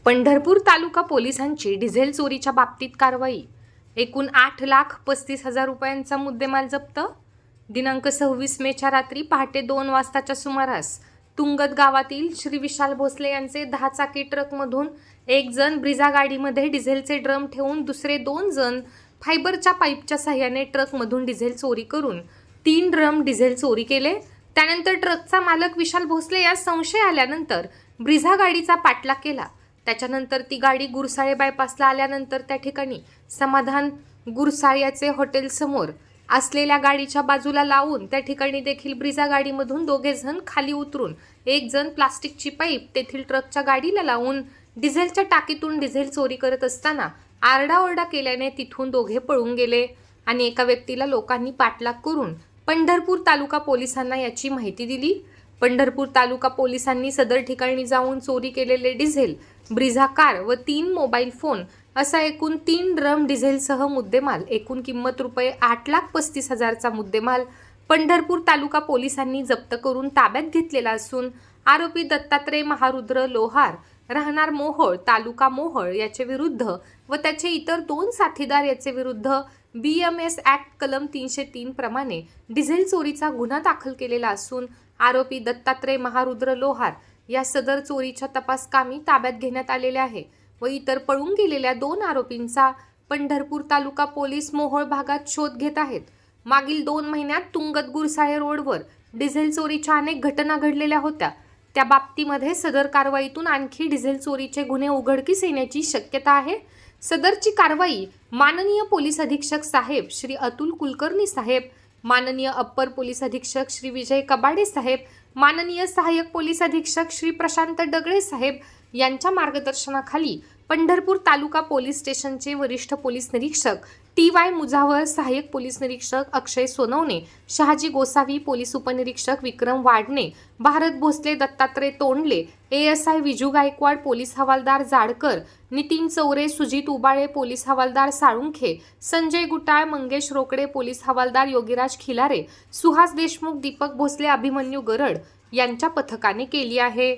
पंढरपूर तालुका पोलिसांची डिझेल चोरीच्या बाबतीत कारवाई। एकूण 8,35,000 रुपयांचा मुद्देमाल जप्त। दिनांक 26 मेच्या रात्री पहाटे 2 वाजताच्या सुमारास तुंगत गावातील श्री विशाल भोसले यांचे 10 चाकी ट्रकमधून एक जण ब्रिझा गाडीमध्ये डिझेलचे ड्रम ठेवून दुसरे 2 जण फायबरच्या पाईपच्या सहाय्याने ट्रकमधून डिझेल चोरी करून 3 ड्रम डिझेल चोरी केले। त्यानंतर ट्रकचा मालक विशाल भोसले यास संशय आल्यानंतर ब्रिझा गाडीचा पाठलाग केला। त्याच्यानंतर ती गाडी गुरसाळे बायपासला आल्यानंतर त्या ठिकाणी समाधान गुरसाळ्याचे हॉटेल समोर असलेल्या गाडीच्या बाजूला लावून त्या ठिकाणी देखील ब्रिझा गाडीमधून 2 जण खाली उतरून एक जण प्लास्टिकची पाईप तेथील ट्रकच्या गाडीला लावून डिझेलच्या टाकीतून डिझेल चोरी करत असताना आरडाओरडा केल्याने तिथून 2 पळून गेले आणि एका व्यक्तीला लोकांनी पाठलाग करून पंढरपूर तालुका पोलिसांना याची माहिती दिली। पंढरपूर तालुका पोलिसांनी सदर ठिकाणी जाऊन चोरी केलेले डिझेल, ब्रिझा कार व 3 मोबाईल फोन असा एकूण 3 ड्रम डिझेलसह मुद्देमाल एकूण किंमत रुपये 8,35,000चा मुद्देमाल पंढरपूर तालुका पोलिसांनी जप्त करून ताब्यात घेतलेला असून आरोपी दत्तात्रय महारुद्र लोहार राहणार मोहोळ तालुका मोहोळ याचे विरुद्ध व त्याचे इतर 2 साथीदार याचे विरुद्ध BMS ॲक्ट कलम 303 प्रमाणे डिझेल चोरीचा गुन्हा दाखल केलेला असून आरोपी दत्तात्रय महारुद्र लोहार या सदर चोरीच्या तपासकामी ताब्यात घेण्यात आलेले आहे व इतर पळून गेलेल्या 2 आरोपींचा पंढरपूर तालुका पोलीस मोहोळ भागात शोध घेत आहेत। मागील 2 महिन्यात तुंगत गुरसाळे रोडवर डिझेल चोरीच्या अनेक घटना घडलेल्या होत्या। त्या बाबतीमध्ये सदर कारवाईतून आणखी डिझेल चोरीचे गुन्हे उघडकीस येण्याची शक्यता आहे। सदरची कारवाई माननीय पोलीस अधीक्षक साहेब श्री अतुल कुलकर्णी साहेब, माननीय अप्पर पोलीस अधीक्षक श्री विजय कबाडे साहेब, माननीय सहाय्यक पोलीस अधीक्षक श्री प्रशांत डगळे साहेब यांच्या मार्गदर्शनाखाली पंढरपूर तालुका पोलीस स्टेशनचे वरिष्ठ पोलीस निरीक्षक TY मुजावर, सहाय्यक पोलीस निरीक्षक अक्षय सोनवणे, शहाजी गोसावी, पोलीस उपनिरीक्षक विक्रम वाडणे, भारत भोसले, दत्तात्रय तोंडले, ASI विजू गायकवाड, पोलीस हवालदार जाडकर, नितीन चौरे, सुजित उबाळे, पोलीस हवालदार साळुंखे, संजय गुटाळ, मंगेश रोकडे, पोलीस हवालदार योगीराज खिलारे, सुहास देशमुख, दीपक भोसले, अभिमन्यू गरड यांच्या पथकाने केली आहे।